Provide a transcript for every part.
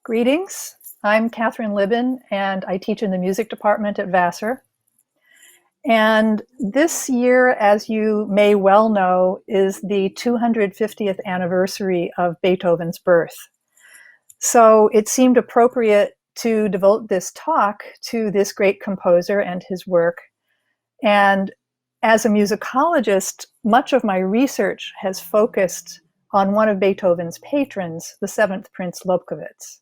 Greetings. I'm Catherine Libin, and I teach in the music department at Vassar. And this year, as you may well know, is the 250th anniversary of Beethoven's birth. So it seemed appropriate to devote this talk to this great composer and his work. And as a musicologist, much of my research has focused on one of Beethoven's patrons, the seventh Prince Lobkowitz.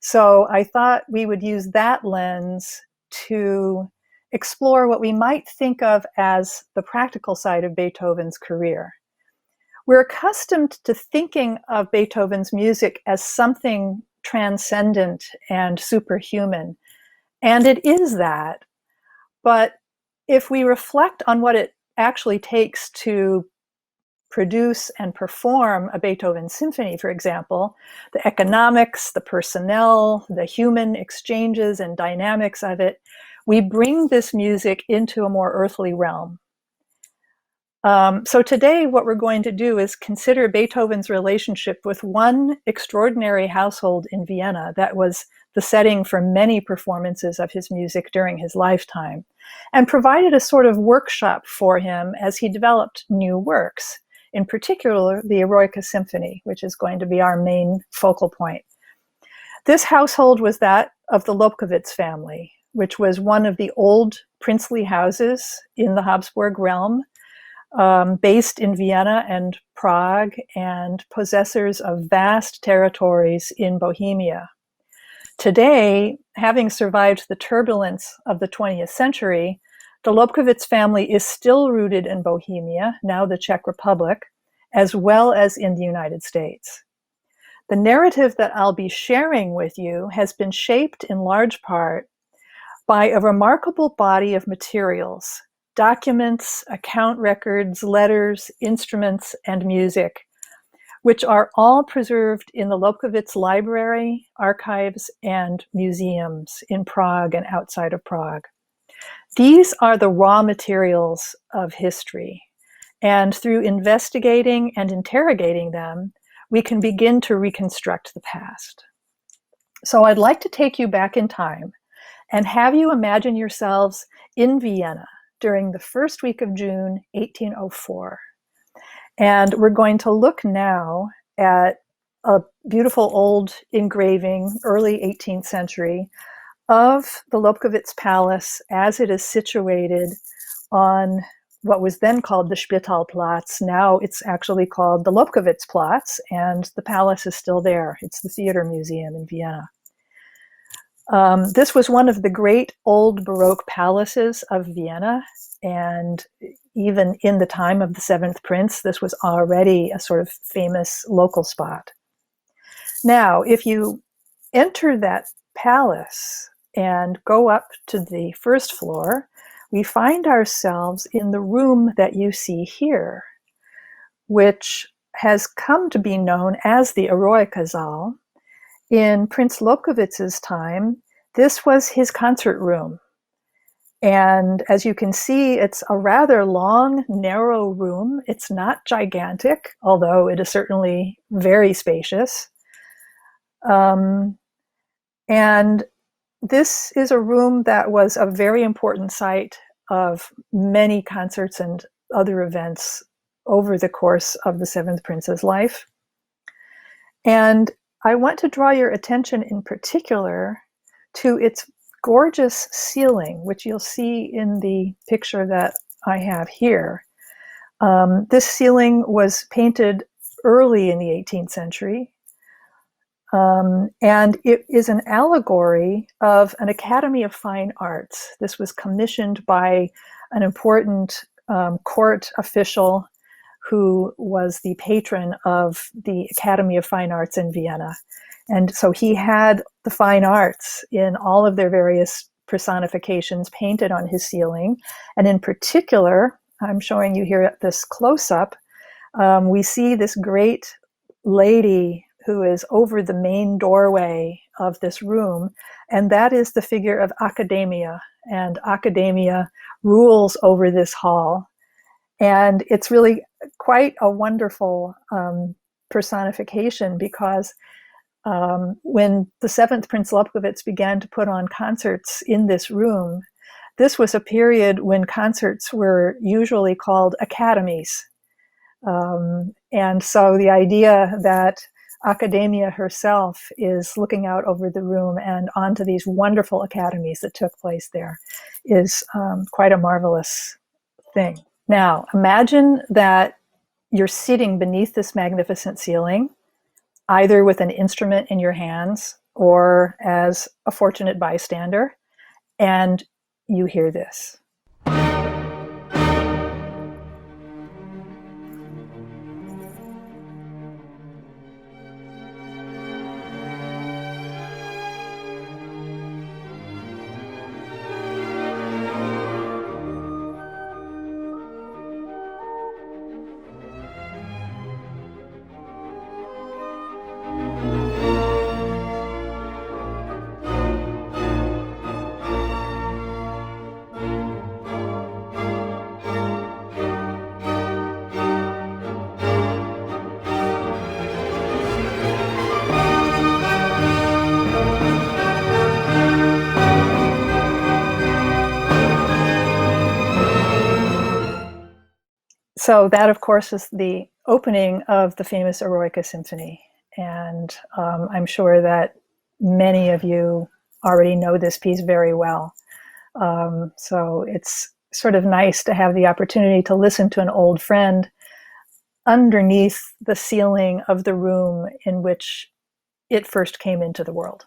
So I thought we would use that lens to explore what we might think of as the practical side of Beethoven's career. We're accustomed to thinking of Beethoven's music as something transcendent and superhuman, and it is that. But if we reflect on what it actually takes to produce and perform a Beethoven symphony, for example, the economics, the personnel, the human exchanges and dynamics of it, we bring this music into a more earthly realm. So today what we're going to do is consider Beethoven's relationship with one extraordinary household in Vienna that was the setting for many performances of his music during his lifetime, and provided a sort of workshop for him as he developed new works, in particular the Eroica Symphony, which is going to be our main focal point. This household was that of the Lobkowitz family, which was one of the old princely houses in the Habsburg realm, based in Vienna and Prague, and possessors of vast territories in Bohemia. Today, having survived the turbulence of the 20th century, the Lobkowitz family is still rooted in Bohemia, now the Czech Republic, as well as in the United States. The narrative that I'll be sharing with you has been shaped in large part by a remarkable body of materials, documents, account records, letters, instruments, and music, which are all preserved in the Lobkowitz Library, archives, and museums in Prague and outside of Prague. These are the raw materials of history, and through investigating and interrogating them, we can begin to reconstruct the past. So I'd like to take you back in time and have you imagine yourselves in Vienna during the first week of June, 1804. And we're going to look now at a beautiful old engraving, early 18th century, of the Lobkowitz Palace as it is situated on what was then called the Spitalplatz. Now it's actually called the Lobkowitzplatz, and the palace is still there. It's the Theater Museum in Vienna. This was one of the great old Baroque palaces of Vienna, and even in the time of the seventh prince, this was already a sort of famous local spot. Now, if you enter that palace and go up to the first floor, we find ourselves in the room that you see here, which has come to be known as the Eroica Saal. In Prince Lobkowitz's time, this was his concert room. And as you can see, it's a rather long, narrow room. It's not gigantic, although it is certainly very spacious. And this is a room that was a very important site of many concerts and other events over the course of the seventh prince's life. And I want to draw your attention in particular to its gorgeous ceiling, which you'll see in the picture that I have here. This ceiling was painted early in the 18th century, and it is an allegory of an Academy of Fine Arts. This was commissioned by an important court official who was the patron of the Academy of Fine Arts in Vienna. And so he had the fine arts in all of their various personifications painted on his ceiling. And in particular, I'm showing you here this close-up, we see this great lady who is over the main doorway of this room, and that is the figure of Academia. And Academia rules over this hall. And it's really quite a wonderful personification, because when the seventh Prince Lobkowitz began to put on concerts in this room, this was a period when concerts were usually called academies. And so the idea that Academia herself is looking out over the room and onto these wonderful academies that took place there is quite a marvelous thing. Now, imagine that you're sitting beneath this magnificent ceiling, either with an instrument in your hands or as a fortunate bystander, and you hear this. So that, of course, is the opening of the famous Eroica Symphony. And I'm sure that many of you already know this piece very well. So it's sort of nice to have the opportunity to listen to an old friend underneath the ceiling of the room in which it first came into the world.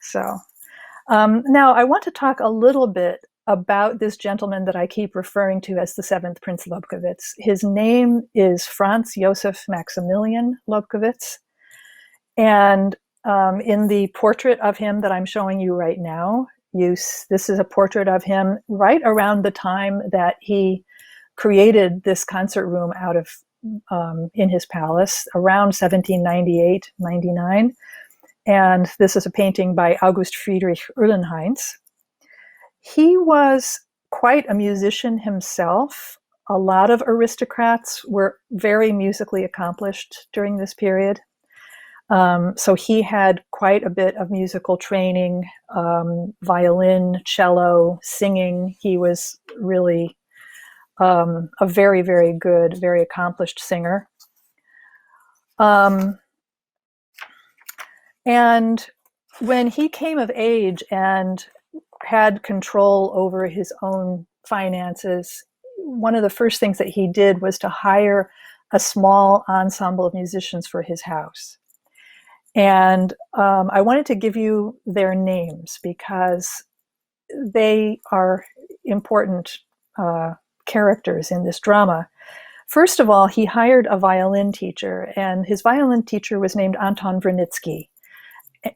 So now I want to talk a little bit about this gentleman that I keep referring to as the seventh Prince Lobkowitz. His name is Franz Josef Maximilian Lobkowitz. And in the portrait of him that I'm showing you right now, this is a portrait of him right around the time that he created this concert room out of in his palace, around 1798-99. And this is a painting by August Friedrich Uhlenheinz. He was quite a musician himself. A lot of aristocrats were very musically accomplished during this period. So he had quite a bit of musical training, violin, cello, singing. He was really a very, very good, very accomplished singer. And when he came of age and had control over his own finances, one of the first things that he did was to hire a small ensemble of musicians for his house. And I wanted to give you their names because they are important characters in this drama. First of all, he hired a violin teacher, and his violin teacher was named Anton Wranitzky.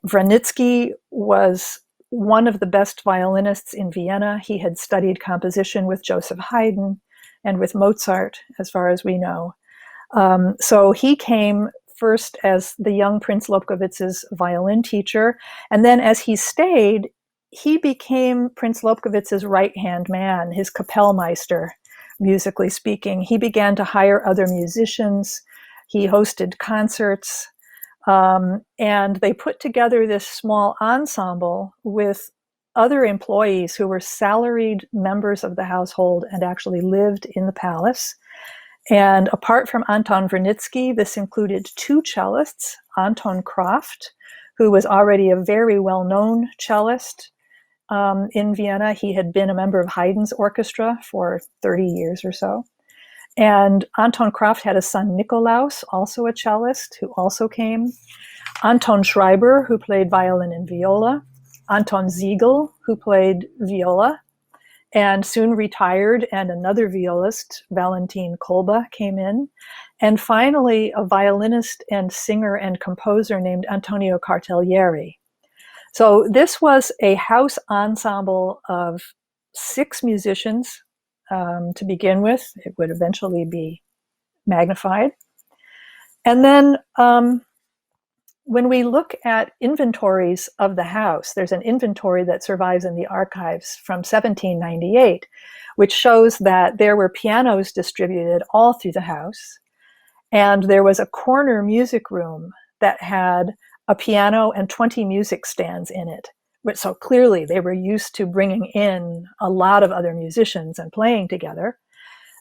Wranitzky was one of the best violinists in Vienna. He had studied composition with Joseph Haydn and with Mozart, as far as we know. So he came first as the young Prince Lobkowitz's violin teacher, and then as he stayed, he became Prince Lobkowitz's right-hand man, his Kapellmeister, musically speaking. He began to hire other musicians. He hosted concerts. And they put together this small ensemble with other employees who were salaried members of the household and actually lived in the palace. And apart from Anton Wranitzky, this included two cellists, Anton Kraft, who was already a very well-known cellist in Vienna. He had been a member of Haydn's orchestra for 30 years or so. And Anton Kraft had a son, Nikolaus, also a cellist, who also came. Anton Schreiber, who played violin and viola. Anton Siegel, who played viola and soon retired, and another violist, Valentin Kolbe, came in. And finally, a violinist and singer and composer named Antonio Cartaglieri. So this was a house ensemble of 6 musicians. To begin with. It would eventually be magnified. And then when we look at inventories of the house, there's an inventory that survives in the archives from 1798, which shows that there were pianos distributed all through the house. And there was a corner music room that had a piano, and 20 music stands in it. So clearly they were used to bringing in a lot of other musicians and playing together.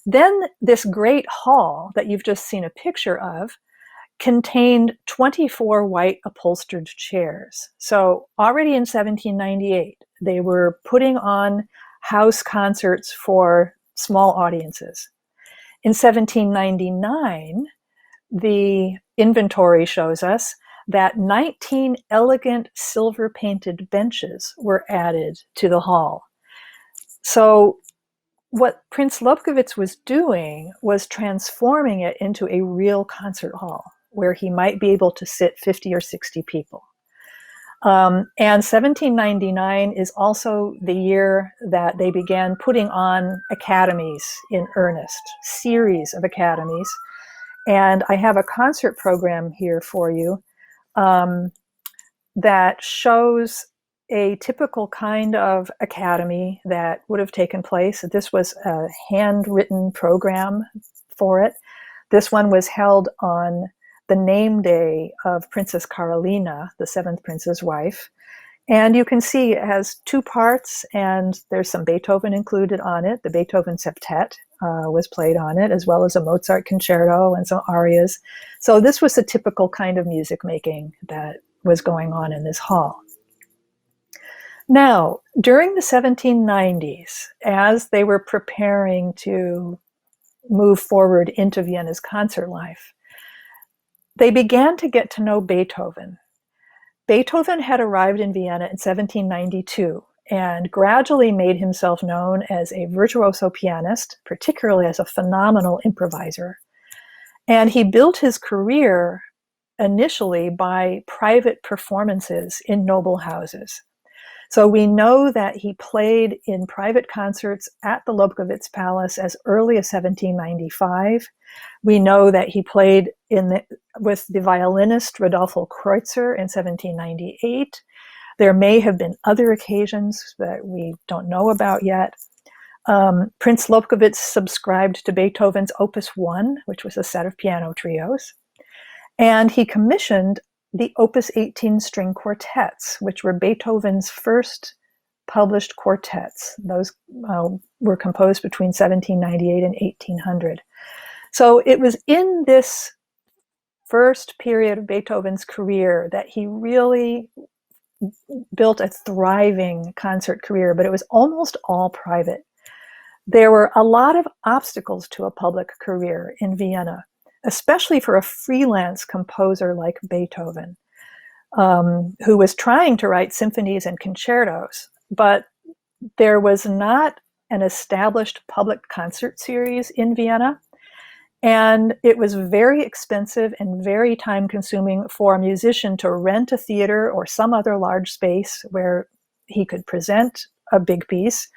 Then this great hall that you've just seen a picture of contained 24 white upholstered chairs. So already in 1798, they were putting on house concerts for small audiences. In 1799, the inventory shows us that 19 elegant silver-painted benches were added to the hall. So what Prince Lobkowitz was doing was transforming it into a real concert hall where he might be able to sit 50 or 60 people. And 1799 is also the year that they began putting on academies in earnest, series of academies. And I have a concert program here for you that shows a typical kind of academy that would have taken place. This was a handwritten program for it. This one was held on the name day of Princess Karolina, the seventh prince's wife. And you can see it has two parts, and there's some Beethoven included on it. The Beethoven septet was played on it, as well as a Mozart concerto and some arias. So this was the typical kind of music making that was going on in this hall. Now, during the 1790s, as they were preparing to move forward into Vienna's concert life, they began to get to know Beethoven. Beethoven had arrived in Vienna in 1792 and gradually made himself known as a virtuoso pianist, particularly as a phenomenal improviser. And he built his career initially by private performances in noble houses. So we know that he played in private concerts at the Lobkowitz Palace as early as 1795. We know that he played with the violinist Rodolfo Kreutzer in 1798. There may have been other occasions that we don't know about yet. Prince Lobkowitz subscribed to Beethoven's Opus 1, which was a set of piano trios. And he commissioned the Opus 18 string quartets, which were Beethoven's first published quartets. Those were composed between 1798 and 1800. So it was in this first period of Beethoven's career that he really built a thriving concert career, but it was almost all private. There were a lot of obstacles to a public career in Vienna, especially for a freelance composer like Beethoven, who was trying to write symphonies and concertos, but there was not an established public concert series in Vienna, and it was very expensive and very time-consuming for a musician to rent a theater or some other large space where he could present a big piece.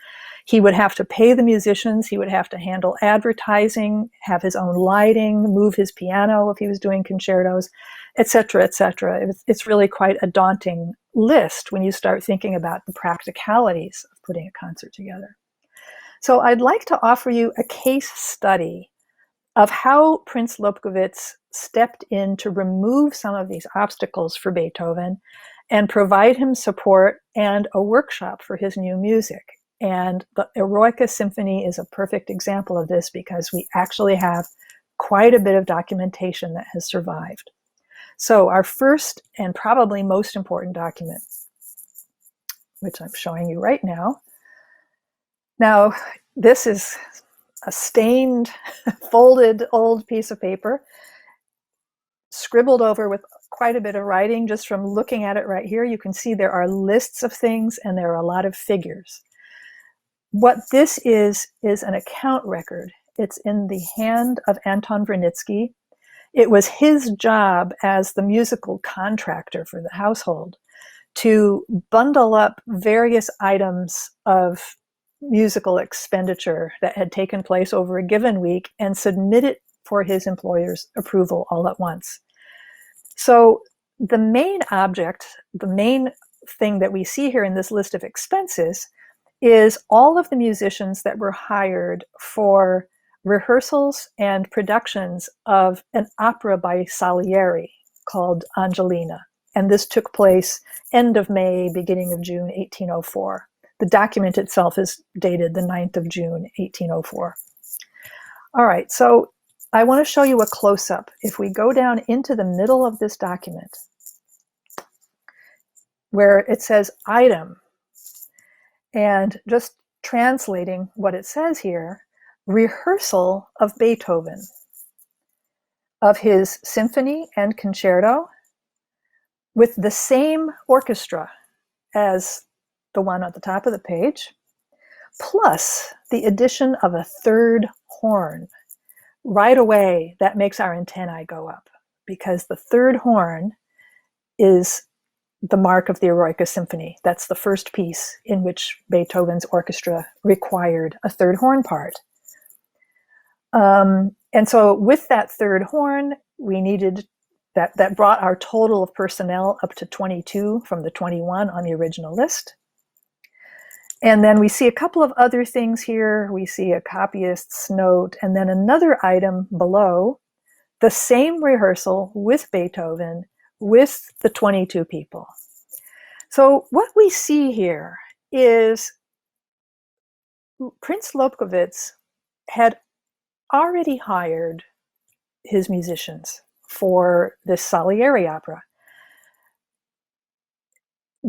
He would have to pay the musicians, he would have to handle advertising, have his own lighting, move his piano if he was doing concertos, etc., etc. It's really quite a daunting list when you start thinking about the practicalities of putting a concert together. So I'd like to offer you a case study of how Prince Lobkowitz stepped in to remove some of these obstacles for Beethoven and provide him support and a workshop for his new music. And the Eroica Symphony is a perfect example of this because we actually have quite a bit of documentation that has survived. So our first and probably most important document, which I'm showing you right now. Now, this is a stained, folded old piece of paper, scribbled over with quite a bit of writing. Just from looking at it right here, you can see there are lists of things and there are a lot of figures. What this is an account record. It's in the hand of Anton Vernitsky. It was his job as the musical contractor for the household to bundle up various items of musical expenditure that had taken place over a given week and submit it for his employer's approval all at once. So the main object, the main thing that we see here in this list of expenses is all of the musicians that were hired for rehearsals and productions of an opera by Salieri called Angelina. and this took place end of May, beginning of June 1804. The document itself is dated the 9th of June 1804. All right, so I want to show you a close-up. If we go down into the middle of this document, where it says item, and just translating what it says here, rehearsal of Beethoven, of his symphony and concerto with the same orchestra as the one at the top of the page, plus the addition of a third horn. Right away, that makes our antennae go up, because the third horn is the mark of the Eroica Symphony. That's the first piece in which Beethoven's orchestra required a third horn part. And so with that third horn, we needed that brought our total of personnel up to 22 from the 21 on the original list. And then we see a couple of other things here. We see a copyist's note, and then another item below, the same rehearsal with Beethoven with the 22 people. So what we see here is Prince Lobkowitz had already hired his musicians for this Salieri opera.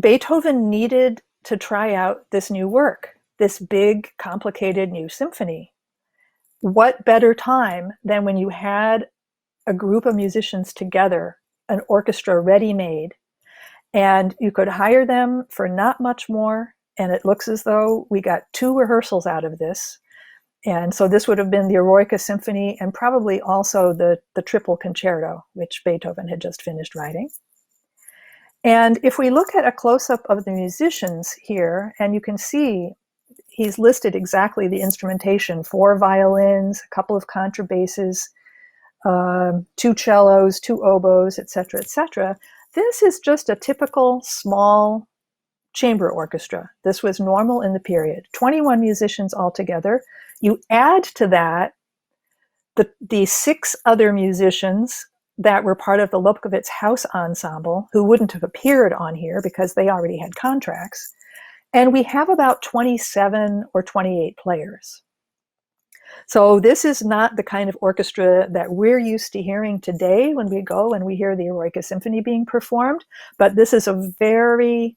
Beethoven needed to try out this new work, this big, complicated new symphony. What better time than when you had a group of musicians together, an orchestra ready-made, and you could hire them for not much more, and it looks as though we got 2 rehearsals out of this. And so this would have been the Eroica Symphony and probably also the Triple Concerto, which Beethoven had just finished writing. And if we look at a close-up of the musicians here, and you can see he's listed exactly the instrumentation: 4 violins, a couple of contrabasses, 2 cellos, 2 oboes, etc., etc. This is just a typical small chamber orchestra. This was normal in the period. 21 musicians altogether. You add to that the 6 other musicians that were part of the Lobkowitz House Ensemble, who wouldn't have appeared on here because they already had contracts. And we have about 27 or 28 players. So this is not the kind of orchestra that we're used to hearing today when we go and we hear the Eroica Symphony being performed, but this is a very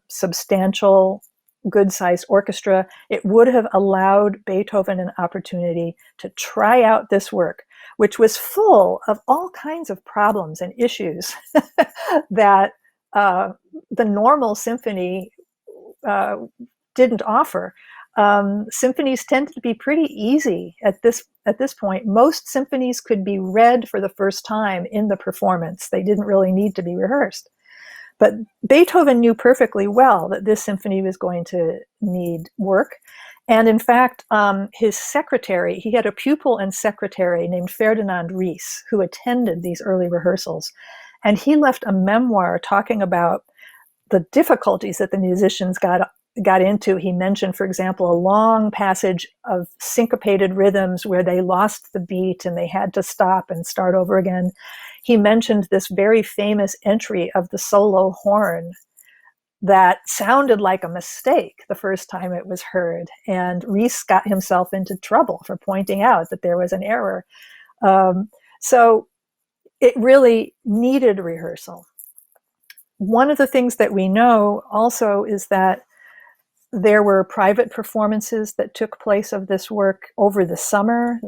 substantial, good-sized orchestra. It would have allowed Beethoven an opportunity to try out this work, which was full of all kinds of problems and issues that the normal symphony didn't offer. Symphonies tended to be pretty easy at this point. Most symphonies could be read for the first time in the performance. They didn't really need to be rehearsed. But Beethoven knew perfectly well that this symphony was going to need work. And in fact, his secretary, he had a pupil and secretary named Ferdinand Ries, who attended these early rehearsals. And he left a memoir talking about the difficulties that the musicians got into. He mentioned, for example, a long passage of syncopated rhythms where they lost the beat and they had to stop and start over again. He mentioned this very famous entry of the solo horn that sounded like a mistake the first time it was heard. And Ries got himself into trouble for pointing out that there was an error. So it really needed rehearsal. One of the things that we know also is that there were private performances that took place of this work over the summer.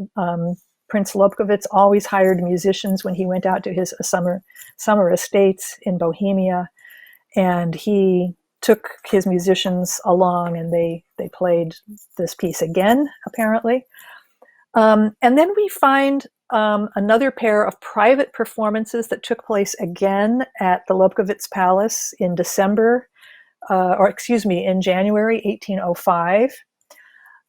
Prince Lobkowitz always hired musicians when he went out to his summer estates in Bohemia, and he took his musicians along and they played this piece again, apparently. And then we find another pair of private performances that took place again at the Lobkowitz Palace in in January 1805,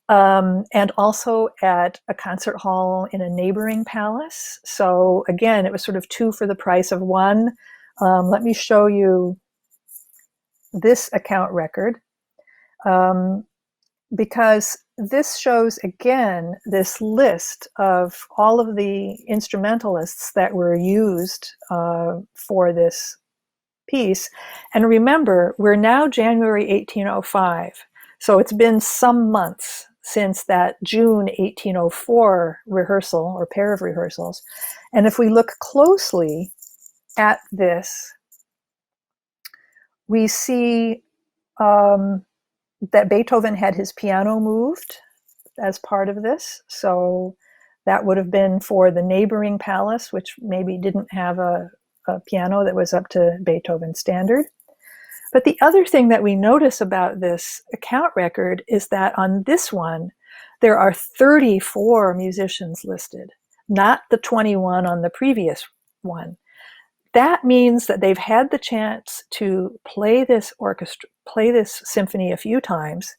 and also at a concert hall in a neighboring palace. So again, it was sort of 2 for the price of 1. Let me show you this account record, because this shows again this list of all of the instrumentalists that were used for this piece. And remember, we're now January 1805, so it's been some months since that June 1804 rehearsal or pair of rehearsals. And if we look closely at this, we see that Beethoven had his piano moved as part of this. So that would have been for the neighboring palace, which maybe didn't have a piano that was up to Beethoven's standard. But the other thing that we notice about this account record is that on this one, there are 34 musicians listed, not the 21 on the previous one. That means that they've had the chance to play this symphony a few times,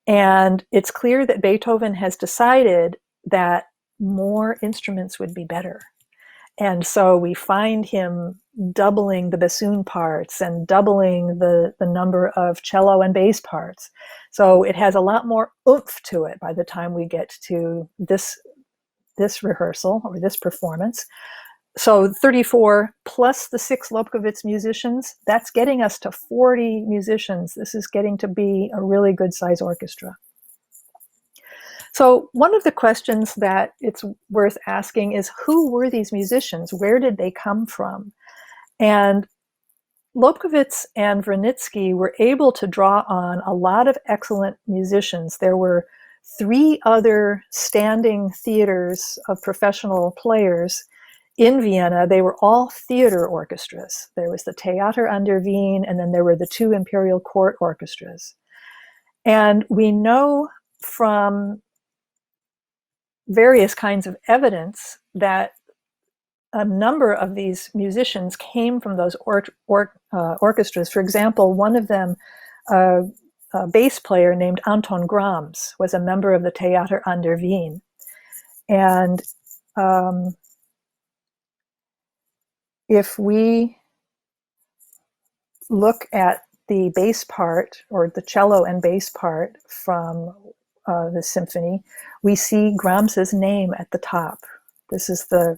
and it's clear that Beethoven has decided that more instruments would be better. And so we find him doubling the bassoon parts and doubling the number of cello and bass parts. So it has a lot more oomph to it by the time we get to this rehearsal or this performance. So 34 plus the 6 Lobkowitz musicians, that's getting us to 40 musicians. This is getting to be a really good size orchestra. So one of the questions that it's worth asking is, who were these musicians? Where did they come from? And Lobkowitz and Wranitzky were able to draw on a lot of excellent musicians. There were 3 other standing theaters of professional players in Vienna. They were all theater orchestras. There was the Theater an der Wien, and then there were the 2 imperial court orchestras. And we know from various kinds of evidence that a number of these musicians came from those orchestras. For example, one of them, a bass player named Anton Grams, was a member of the Theater an der Wien. And if we look at the bass part, or the cello and bass part from the symphony, we see Grams's name at the top. This is the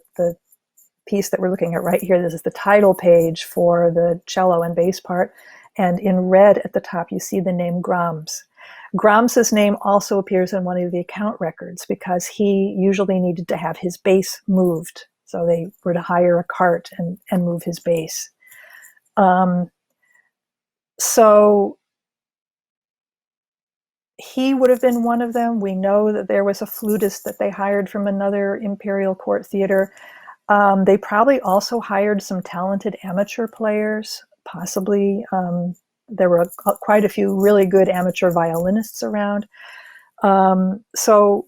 piece that we're looking at right here. This is the title page for the cello and bass part. And in red at the top, you see the name Grams. Grams's name also appears in one of the account records because he usually needed to have his bass moved. So they were to hire a cart and move his bass. So he would have been one of them. We know that there was a flutist that they hired from another imperial court theater. They probably also hired some talented amateur players. Possibly there were quite a few really good amateur violinists around. So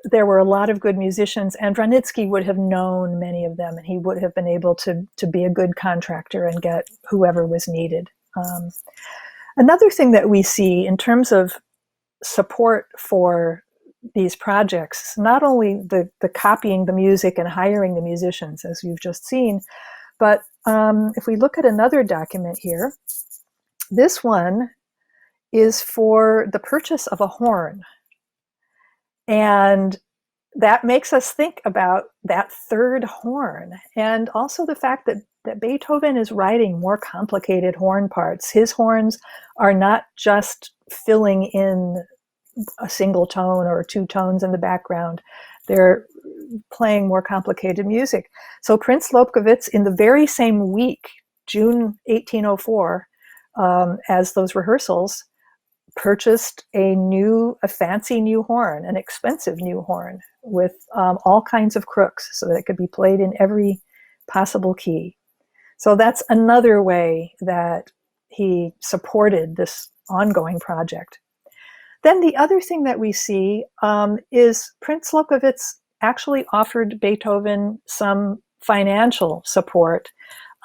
there were a lot of good musicians, and Wranitzky would have known many of them, and he would have been able to be a good contractor and get whoever was needed. Another thing that we see in terms of support for these projects, not only the copying the music and hiring the musicians, as you've just seen, but if we look at another document here, this one is for the purchase of a horn. And that makes us think about that third horn, and also the fact that Beethoven is writing more complicated horn parts. His horns are not just filling in a single tone or 2 tones in the background. They're playing more complicated music. So Prince Lobkowitz, in the very same week, June 1804, as those rehearsals, purchased a fancy new horn, an expensive new horn with all kinds of crooks so that it could be played in every possible key. So that's another way that he supported this ongoing project. Then the other thing that we see is Prince Lobkowitz actually offered Beethoven some financial support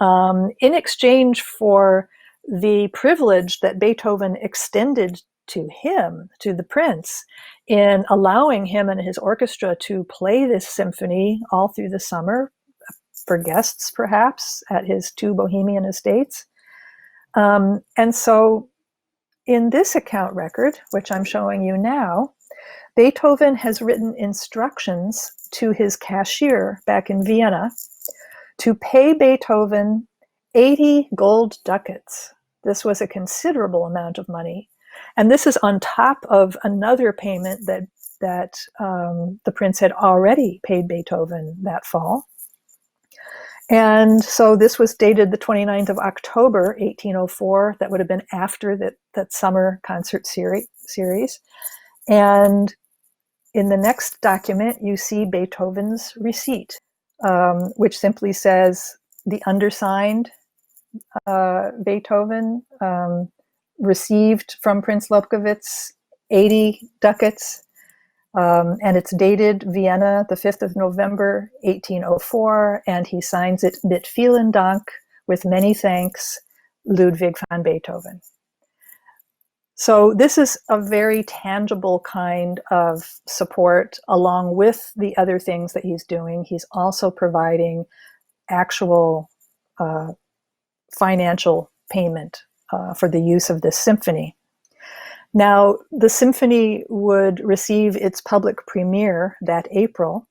in exchange for the privilege that Beethoven extended to him, to the prince, in allowing him and his orchestra to play this symphony all through the summer for guests, perhaps, at his 2 Bohemian estates. And so in this account record, which I'm showing you now, Beethoven has written instructions to his cashier back in Vienna to pay Beethoven 80 gold ducats. This was a considerable amount of money. And this is on top of another payment that the prince had already paid Beethoven that fall. And so this was dated the 29th of October, 1804. That would have been after that summer concert series. And in the next document, you see Beethoven's receipt, which simply says, the undersigned Beethoven received from Prince Lobkowitz 80 ducats, and it's dated Vienna, the 5th of November, 1804, and he signs it mit vielen Dank, with many thanks, Ludwig van Beethoven. So this is a very tangible kind of support, along with the other things that he's doing. He's also providing actual financial payment for the use of this symphony. Now, the symphony would receive its public premiere that April.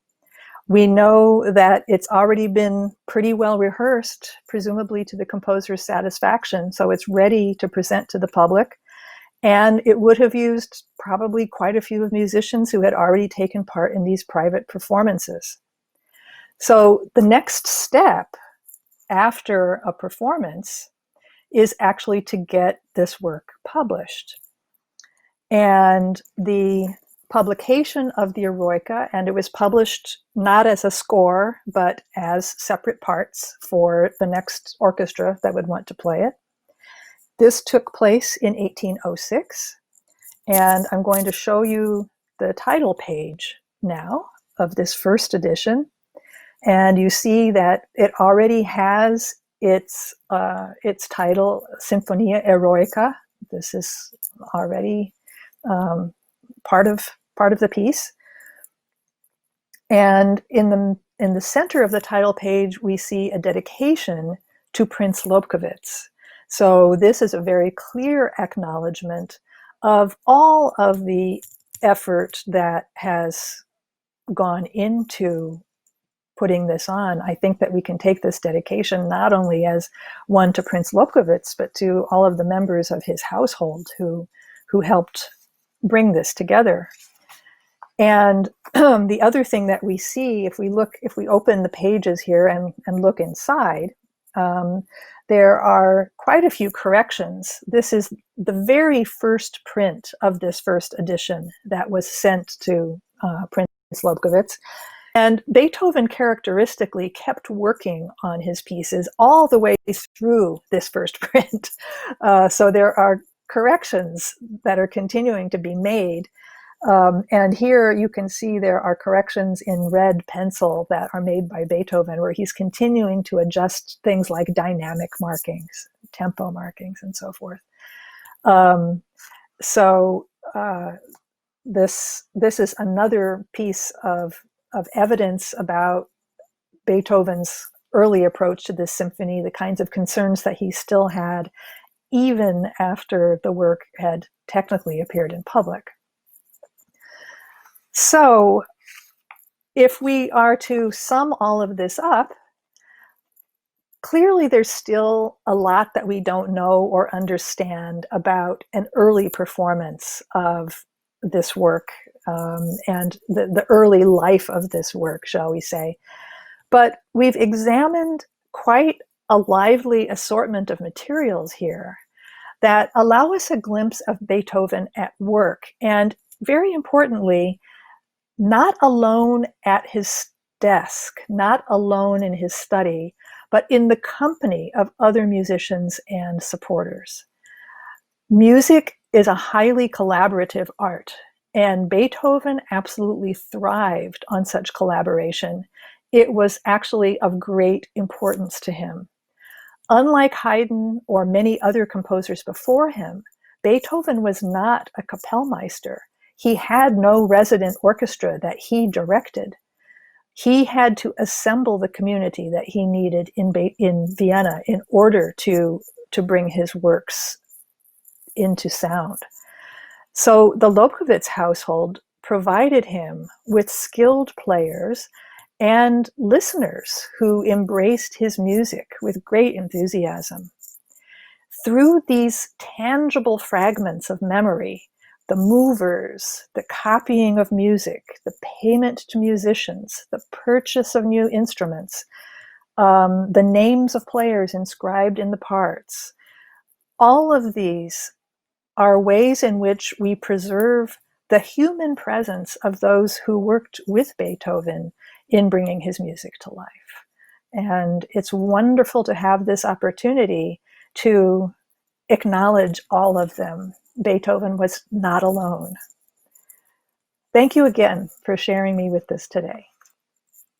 We know that it's already been pretty well rehearsed, presumably to the composer's satisfaction, so it's ready to present to the public. And it would have used probably quite a few musicians who had already taken part in these private performances. So the next step after a performance is actually to get this work published. And the publication of the Eroica, and it was published not as a score, but as separate parts for the next orchestra that would want to play it. This took place in 1806, and I'm going to show you the title page now of this first edition. And you see that it already has its title, Sinfonia Eroica. This is already part of the piece. And in the center of the title page, we see a dedication to Prince Lobkowitz. So this is a very clear acknowledgement of all of the effort that has gone into putting this on. I think that we can take this dedication not only as one to Prince Lobkowitz, but to all of the members of his household who helped bring this together. And the other thing that we see, if we open the pages here and look inside, there are quite a few corrections. This is the very first print of this first edition that was sent to Prince Lobkowitz. And Beethoven characteristically kept working on his pieces all the way through this first print. So there are corrections that are continuing to be made. And here you can see there are corrections in red pencil that are made by Beethoven, where he's continuing to adjust things like dynamic markings, tempo markings, and so forth. This is another piece of evidence about Beethoven's early approach to this symphony, the kinds of concerns that he still had even after the work had technically appeared in public. So if we are to sum all of this up, clearly there's still a lot that we don't know or understand about an early performance of this work and the early life of this work, shall we say. But we've examined quite a lively assortment of materials here that allow us a glimpse of Beethoven at work, and very importantly, not alone at his desk, not alone in his study, but in the company of other musicians and supporters. Music is a highly collaborative art, and Beethoven absolutely thrived on such collaboration. It was actually of great importance to him. Unlike Haydn or many other composers before him, Beethoven was not a Kapellmeister. He had no resident orchestra that he directed. He had to assemble the community that he needed in Vienna in order to bring his works into sound. So the Lobkowitz household provided him with skilled players and listeners who embraced his music with great enthusiasm. Through these tangible fragments of memory, the movers, the copying of music, the payment to musicians, the purchase of new instruments, the names of players inscribed in the parts, all of these are ways in which we preserve the human presence of those who worked with Beethoven in bringing his music to life. And it's wonderful to have this opportunity to acknowledge all of them. Beethoven was not alone. Thank you again for sharing me with this today.